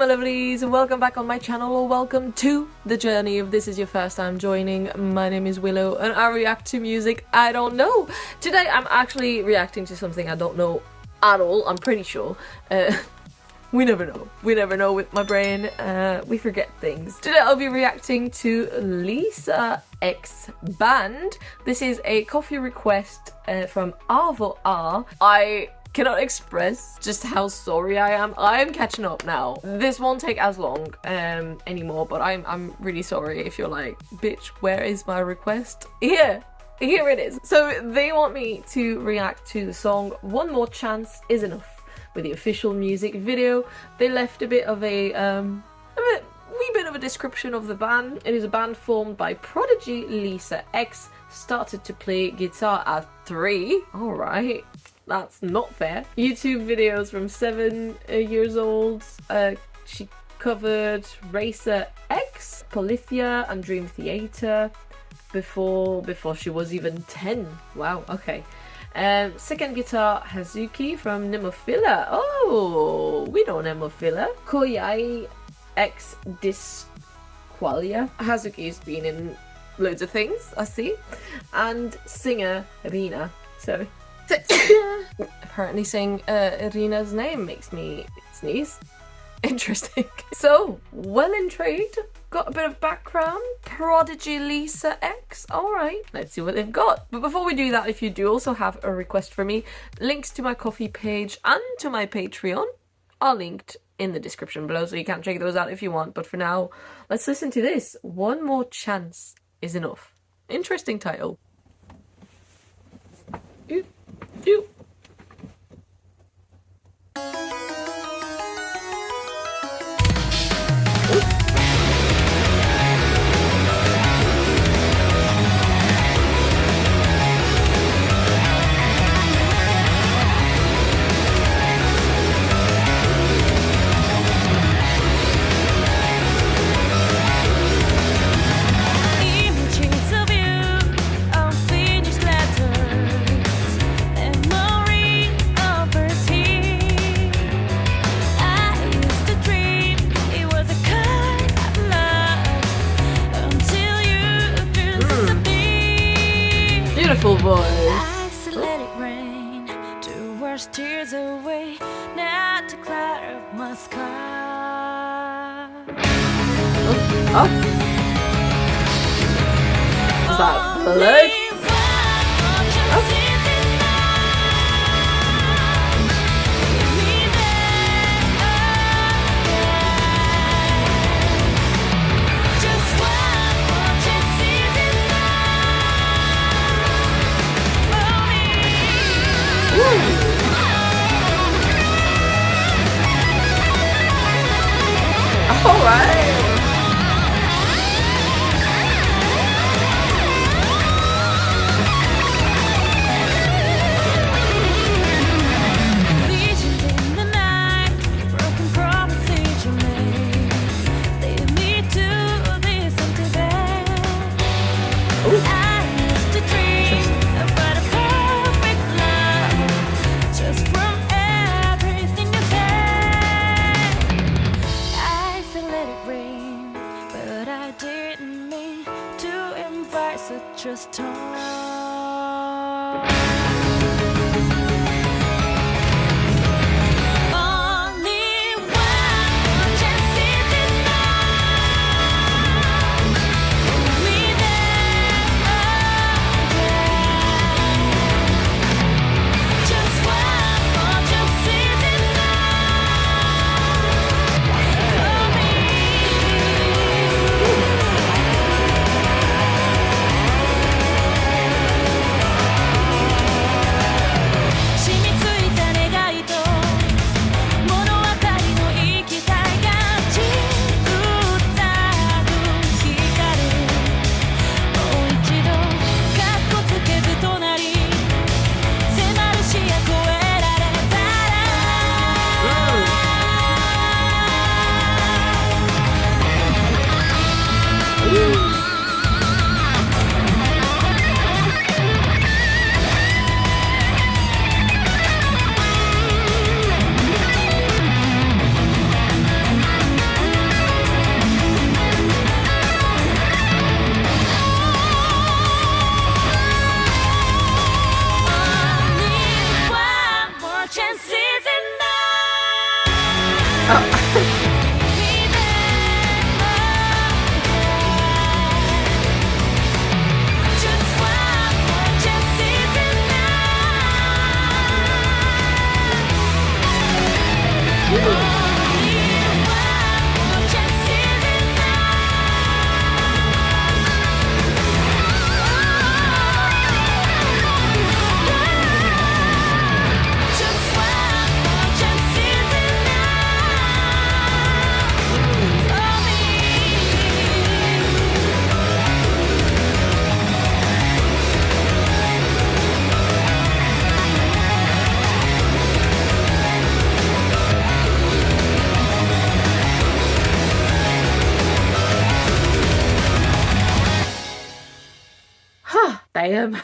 lovelies, and welcome back on my channel, or welcome to the journey if this is your first time joining. My name is Willow and I react to music I don't know. Today I'm actually reacting to something I don't know at all, I'm pretty sure. We never know with my brain, we forget things. Today I'll be reacting to Lisa X Band. This is a coffee request from Avo R. I cannot express just how sorry I am. I am catching up now. This won't take as long anymore, but I'm really sorry if you're like, bitch, where is my request? Here it is. So they want me to react to the song One More Chance Is Enough with the official music video. They left a bit of a wee bit of a description of the band. It is a band formed by prodigy Lisa X, started to play guitar at 3. All right. That's not fair. YouTube videos from 7 years old. She covered Racer X, Polyphia, and Dream Theater before she was even 10. Wow, okay. Second guitar, Hazuki from Nemophila. Oh, we know Nemophila. Koyai X Disqualia. Hazuki's been in loads of things, I see. And singer Rina. So apparently saying Irina's name makes me sneeze. Interesting. So, well intrigued. Got a bit of background. Prodigy Lisa X. Alright, let's see what they've got. But before we do that, if you do also have a request for me, links to my Ko-fi page and to my Patreon are linked in the description below, so you can check those out if you want. But for now, let's listen to this. One More Chance Is Enough. Interesting title. You. Beautiful voice. I said let it rain to wash tears away, not to cloud up my sky. Oh. Is that blood? All right. Visions in the night, broken promises you made, lead me to this empty bed. I used to dream about a perfect love, just from everything you said. I said let it rain Damn.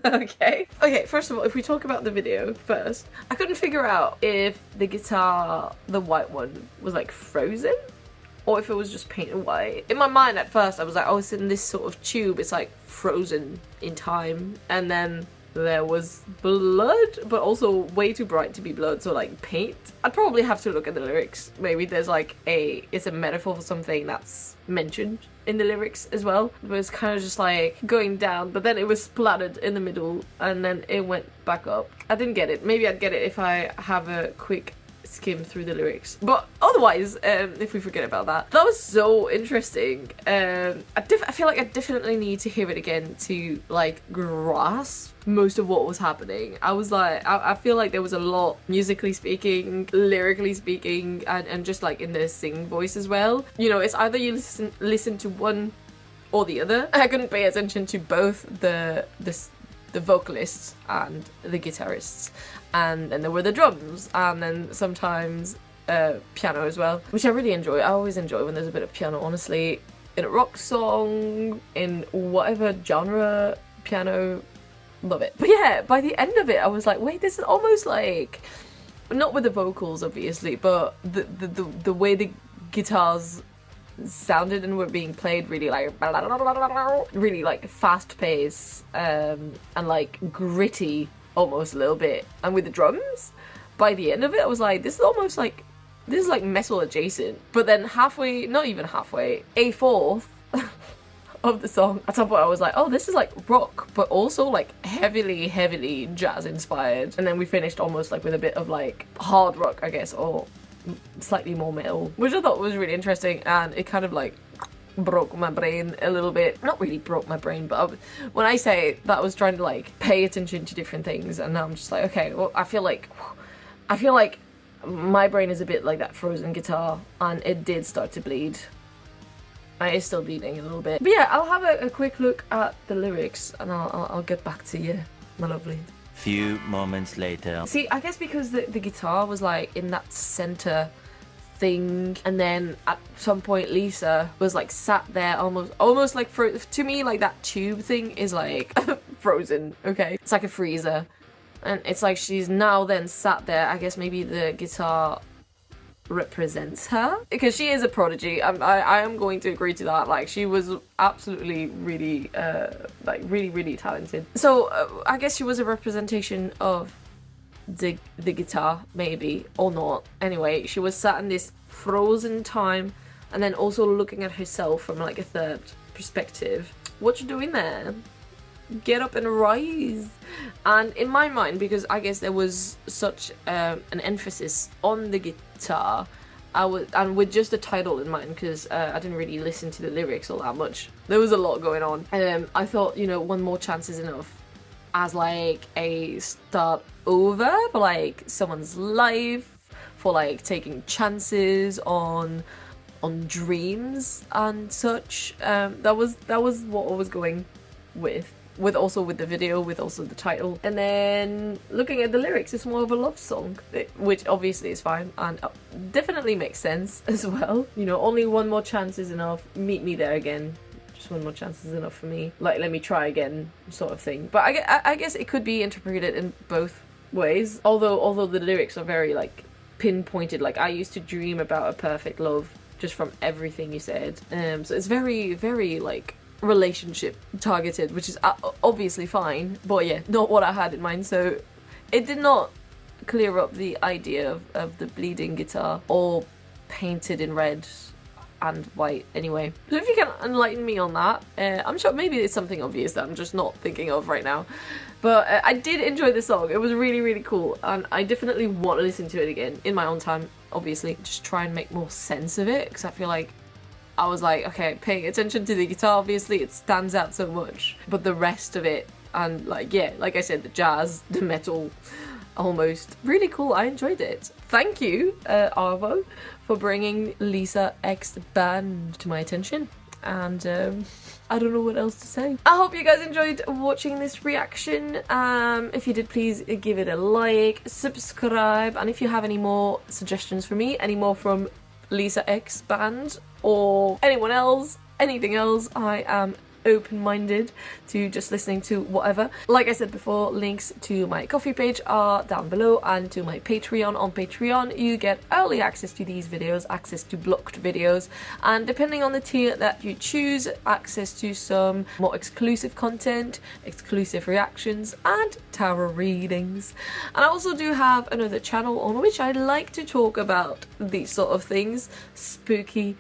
Okay, first of all, if we talk about the video first, I couldn't figure out if the guitar, the white one, was like frozen or if it was just painted white. In my mind at first I was like, oh, it's in this sort of tube, it's like frozen in time, and then there was blood, but also way too bright to be blood, so like paint. I'd probably have to look at the lyrics. Maybe there's like it's a metaphor for something that's mentioned in the lyrics as well. It was kind of just like going down, but then it was splattered in the middle and then it went back up. I didn't get it. Maybe I'd get it if I have a quick skim through the lyrics, but otherwise, if we forget about that, that was so interesting. I feel like I definitely need to hear it again to like grasp most of what was happening. I was like, I feel like there was a lot, musically speaking, lyrically speaking, and just like in the sing voice as well. You know, it's either you listen to one or the other. I couldn't pay attention to both the vocalists and the guitarists, and then there were the drums, and then sometimes piano as well, which I really enjoy. I always enjoy when there's a bit of piano, honestly, in a rock song, in whatever genre, piano, love it. But yeah, by the end of it I was like, wait, this is almost like, not with the vocals obviously, but the way the guitars sounded and were being played, really like really like fast pace, and like gritty almost a little bit. And with the drums, by the end of it I was like, this is like metal adjacent. But then halfway, not even halfway, a fourth of the song, at some point I was like, oh, this is like rock, but also like heavily jazz inspired. And then we finished almost like with a bit of like hard rock, I guess, or slightly more metal, which I thought was really interesting, and it kind of like broke my brain a little bit. Not really broke my brain, but when I say that, I was trying to like pay attention to different things, and now I'm just like, okay, well, I feel like my brain is a bit like that frozen guitar, and it did start to bleed. It is still bleeding a little bit. But yeah, I'll have a quick look at the lyrics, and I'll get back to you, my lovely. Few moments later. See, I guess because the guitar was like in that center thing, and then at some point Lisa was like sat there almost like, to me, like that tube thing is like frozen, okay? It's like a freezer, and it's like she's now then sat there. I guess maybe the guitar represents her, because she is a prodigy. I am going to agree to that. Like, she was absolutely really really talented. So I guess she was a representation of the guitar, maybe, or not. Anyway, she was sat in this frozen time, and then also looking at herself from like a third perspective. What you doing there? Get up and rise. And in my mind, because I guess there was such an emphasis on the guitar, and with just the title in mind, because I didn't really listen to the lyrics all that much, there was a lot going on, I thought, you know, one more chance is enough as like a start over for like someone's life, for like taking chances on dreams and such. That was what I was going with also with the video, with also the title. And then looking at the lyrics, it's more of a love song, which obviously is fine and definitely makes sense as well. You know, only one more chance is enough, meet me there again. Just one more chance is enough for me, like let me try again sort of thing. But I guess it could be interpreted in both ways, although the lyrics are very like pinpointed, like I used to dream about a perfect love, just from everything you said. So it's very like relationship targeted, which is obviously fine, but yeah, not what I had in mind. So it did not clear up the idea of the bleeding guitar, or painted in red and white anyway. So if you can enlighten me on that, I'm sure maybe it's something obvious that I'm just not thinking of right now. But I did enjoy the song. It was really, really cool, and I definitely want to listen to it again in my own time, obviously, just try and make more sense of it, because I feel like I was like, okay, paying attention to the guitar, obviously it stands out so much, but the rest of it, and like, yeah, like I said, the jazz, the metal, almost, really cool. I enjoyed it. Thank you, Arvo, for bringing Lisa X Band to my attention, and I don't know what else to say. I hope you guys enjoyed watching this reaction. If you did, please give it a like, subscribe, and if you have any more suggestions for me, any more from Lisa X Band or anyone else, anything else, I am open-minded to just listening to whatever. Like I said before, links to my Ko-fi page are down below, and to my Patreon. On Patreon you get early access to these videos, access to blocked videos, and depending on the tier that you choose, access to some more exclusive content, exclusive reactions, and tarot readings. And I also do have another channel on which I like to talk about these sort of things: spooky,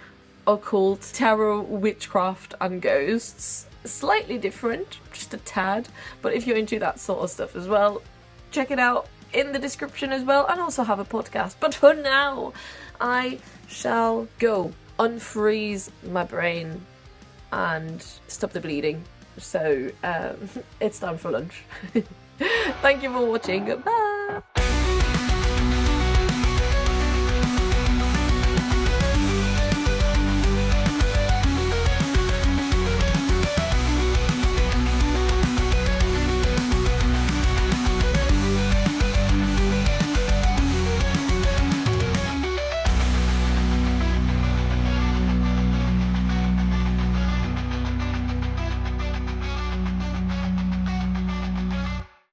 occult, tarot, witchcraft, and ghosts. Slightly different, just a tad, but if you're into that sort of stuff as well, check it out in the description as well, and also have a podcast. But for now, I shall go unfreeze my brain and stop the bleeding. So it's time for lunch. Thank you for watching. Bye!